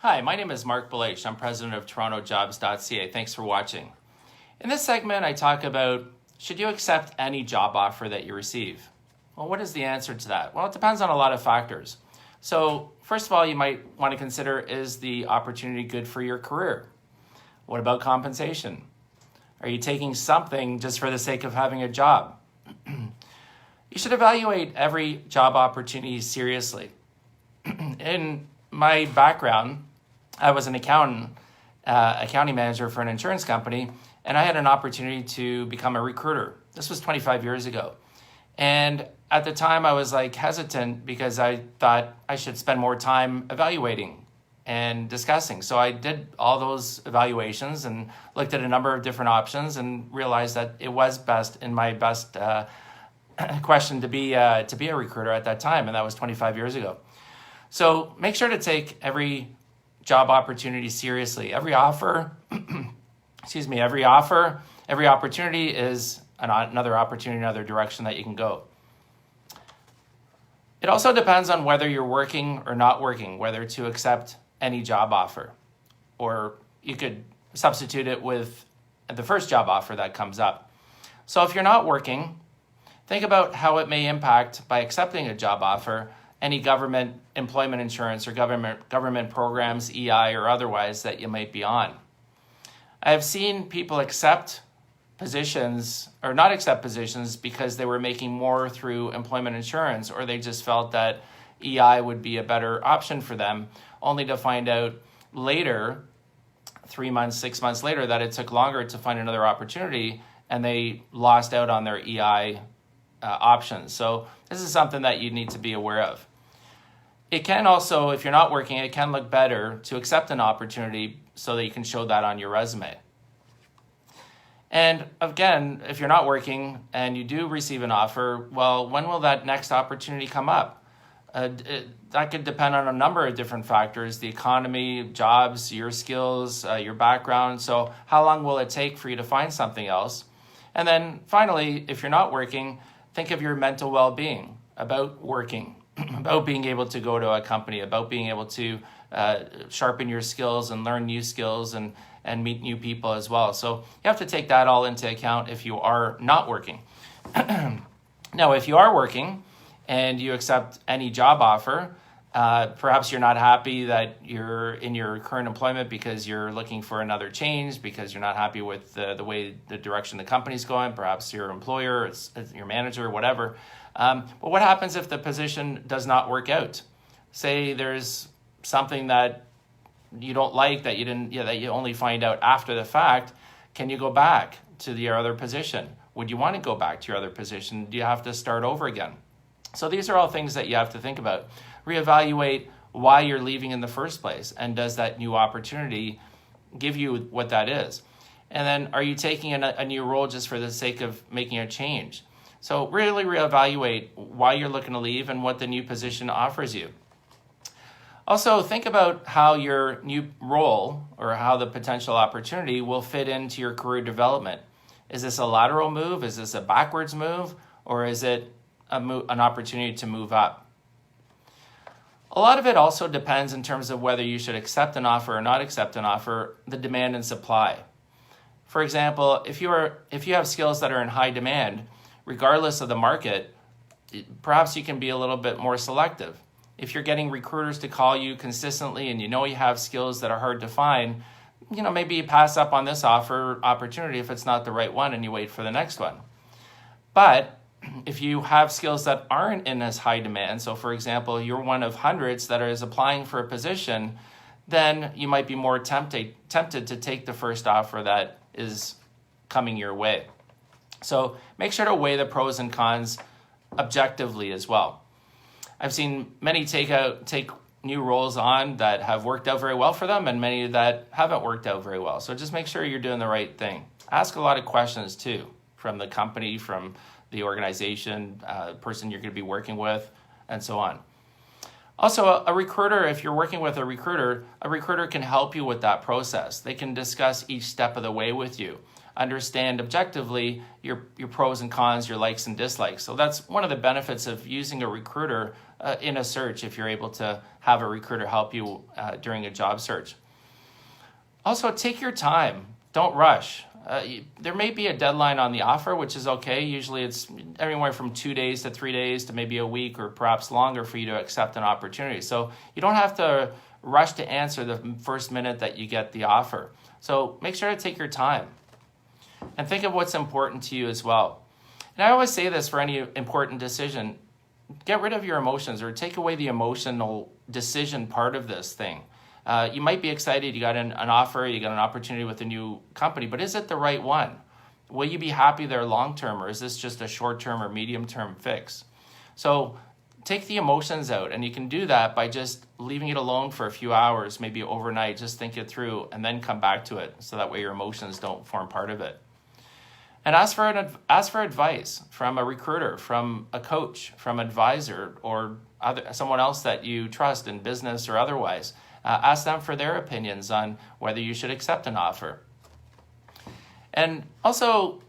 Hi, my name is Mark Belach. I'm president of TorontoJobs.ca. Thanks for watching. In this segment, I talk about, should you accept any job offer that you receive? Well, what is the answer to that? Well, it depends on a lot of factors. So first of all, you might want to consider, is the opportunity good for your career? What about compensation? Are you taking something just for the sake of having a job? You should evaluate every job opportunity seriously. In my background, I was an accounting manager for an insurance company, and I had an opportunity to become a recruiter. This was 25 years ago. And at the time, I was hesitant because I thought I should spend more time evaluating and discussing. So I did all those evaluations and looked at a number of different options and realized that it was in my best question to be a recruiter at that time, and that was 25 years ago. So make sure to take every job opportunity seriously. Every opportunity is another opportunity, another direction that you can go. It also depends on whether you're working or not working, whether to accept any job offer. Or you could substitute it with the first job offer that comes up. So if you're not working, think about how it may impact, by accepting a job offer, any government employment insurance or government programs, EI or otherwise, that you might be on. I have seen people accept positions or not accept positions because they were making more through employment insurance, or they just felt that EI would be a better option for them, only to find out later, 3 months, 6 months later, that it took longer to find another opportunity and they lost out on their EI options. So this is something that you need to be aware of. It can also, if you're not working, it can look better to accept an opportunity so that you can show that on your resume. And again, if you're not working and you do receive an offer, well, when will that next opportunity come up? That could depend on a number of different factors: the economy, jobs, your skills, your background. So how long will it take for you to find something else? And then finally, if you're not working, think of your mental well-being, about working, about being able to go to a company, about being able to sharpen your skills and learn new skills and meet new people as well. So you have to take that all into account if you are not working. Now, if you are working and you accept any job offer, perhaps you're not happy that you're in your current employment because you're looking for another change, because you're not happy with the direction the company's going, perhaps your employer, it's your manager, whatever. But what happens if the position does not work out? Say there's something that you don't like, that you only find out after the fact. Can you go back to your other position? Would you want to go back to your other position? Do you have to start over again? So these are all things that you have to think about. Reevaluate why you're leaving in the first place, and does that new opportunity give you what that is? And then, are you taking a new role just for the sake of making a change? So really reevaluate why you're looking to leave and what the new position offers you. Also, think about how your new role, or how the potential opportunity, will fit into your career development. Is this a lateral move? Is this a backwards move? Or is it an opportunity to move up? A lot of it also depends, in terms of whether you should accept an offer or not accept an offer, the demand and supply. For example, if you have skills that are in high demand, regardless of the market, perhaps you can be a little bit more selective. If you're getting recruiters to call you consistently and you know you have skills that are hard to find, maybe you pass up on this opportunity if it's not the right one, and you wait for the next one. But if you have skills that aren't in as high demand, so for example, you're one of hundreds that is applying for a position, then you might be more tempted to take the first offer that is coming your way. So make sure to weigh the pros and cons objectively as well. I've seen many take new roles on that have worked out very well for them, and many that haven't worked out very well. So just make sure you're doing the right thing. Ask a lot of questions too, from the company, from the organization, person you're going to be working with, and so on. Also, a recruiter, if you're working with a recruiter can help you with that process. They can discuss each step of the way with you. understand objectively your pros and cons, your likes and dislikes. So that's one of the benefits of using a recruiter in a search, if you're able to have a recruiter help you during a job search. Also, take your time. Don't rush. There may be a deadline on the offer, which is okay. Usually it's anywhere from 2 days to 3 days to maybe a week or perhaps longer for you to accept an opportunity. So you don't have to rush to answer the first minute that you get the offer. So make sure to take your time and think of what's important to you as well. And I always say this for any important decision: get rid of your emotions, or take away the emotional decision part of this thing. You might be excited, you got an offer, you got an opportunity with a new company, but is it the right one? Will you be happy there long term, or is this just a short term or medium term fix? So take the emotions out, and you can do that by just leaving it alone for a few hours, maybe overnight. Just think it through and then come back to it, so that way your emotions don't form part of it. And ask for advice from a recruiter, from a coach, from an advisor, or someone else that you trust in business or otherwise. Ask them for their opinions on whether you should accept an offer. And also,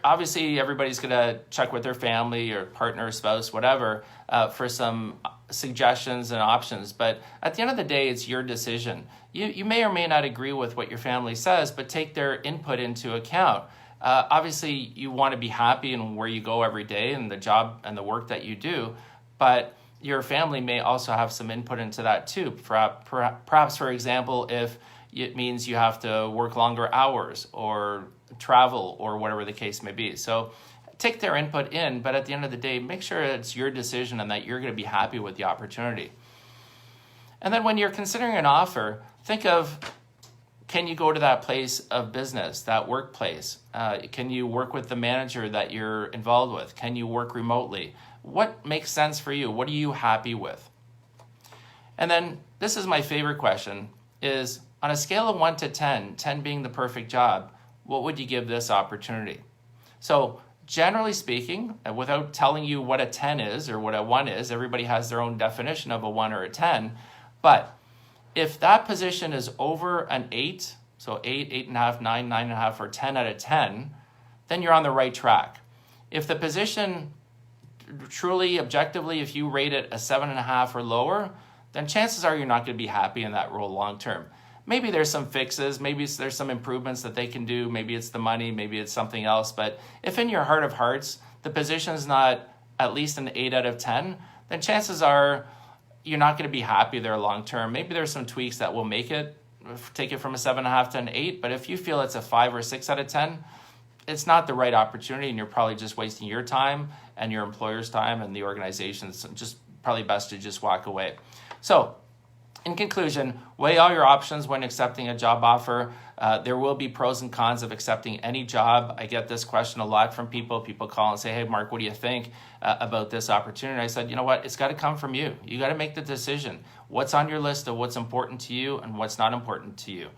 obviously, everybody's going to check with their family or partner, spouse, whatever, for some suggestions and options. But at the end of the day, it's your decision. You may or may not agree with what your family says, but take their input into account. Obviously, you want to be happy in where you go every day and the job and the work that you do, but your family may also have some input into that too. Perhaps, for example, if it means you have to work longer hours or travel or whatever the case may be. So take their input in, but at the end of the day, make sure it's your decision and that you're going to be happy with the opportunity. And then when you're considering an offer, think of, can you go to that place of business, that workplace? Can you work with the manager that you're involved with? Can you work remotely? What makes sense for you? What are you happy with? And then this is my favorite question, is on a scale of 1 to 10, 10 being the perfect job, what would you give this opportunity? So generally speaking, without telling you what a 10 is or what a 1 is, everybody has their own definition of a 1 or a 10, but if that position is over an 8, so 8, 8.5, 9, 9.5, or 10 out of 10, then you're on the right track. If the position truly, objectively, if you rate it a 7.5 or lower, then chances are you're not going to be happy in that role long term. Maybe there's some fixes, maybe there's some improvements that they can do, maybe it's the money, maybe it's something else, but if in your heart of hearts, the position's not at least an 8 out of 10, then chances are you're not going to be happy there long term. Maybe there's some tweaks that will make it, take it from a 7.5 to an 8, but if you feel it's a 5 or 6 out of 10, it's not the right opportunity, and you're probably just wasting your time and your employer's time and the organization's. Just probably best to just walk away. So in conclusion, weigh all your options when accepting a job offer. There will be pros and cons of accepting any job. I get this question a lot from people. People call and say, hey, Mark, what do you think about this opportunity? I said, you know what? It's got to come from you. You got to make the decision. What's on your list of what's important to you and what's not important to you,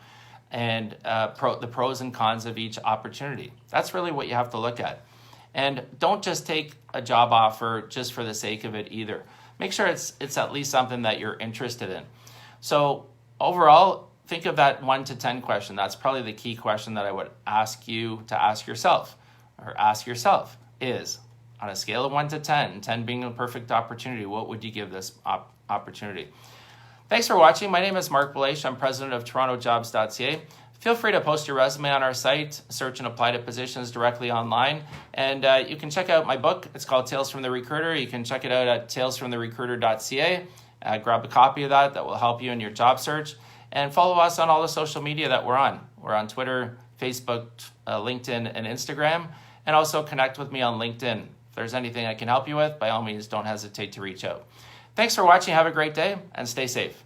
and the pros and cons of each opportunity. That's really what you have to look at. And don't just take a job offer just for the sake of it either. Make sure it's at least something that you're interested in. So overall, think of that 1 to 10 question. That's probably the key question that I would ask you to ask yourself, or ask yourself, is on a scale of 1 to 10, 10 being a perfect opportunity, what would you give this opportunity? Thanks for watching. My name is Mark Belache. I'm president of TorontoJobs.ca. Feel free to post your resume on our site, search and apply to positions directly online. And you can check out my book. It's called Tales from the Recruiter. You can check it out at talesfromtherecruiter.ca. Grab a copy of that. That will help you in your job search. And follow us on all the social media that we're on. We're on Twitter, Facebook, LinkedIn, and Instagram. And also connect with me on LinkedIn. If there's anything I can help you with, by all means, don't hesitate to reach out. Thanks for watching. Have a great day and stay safe.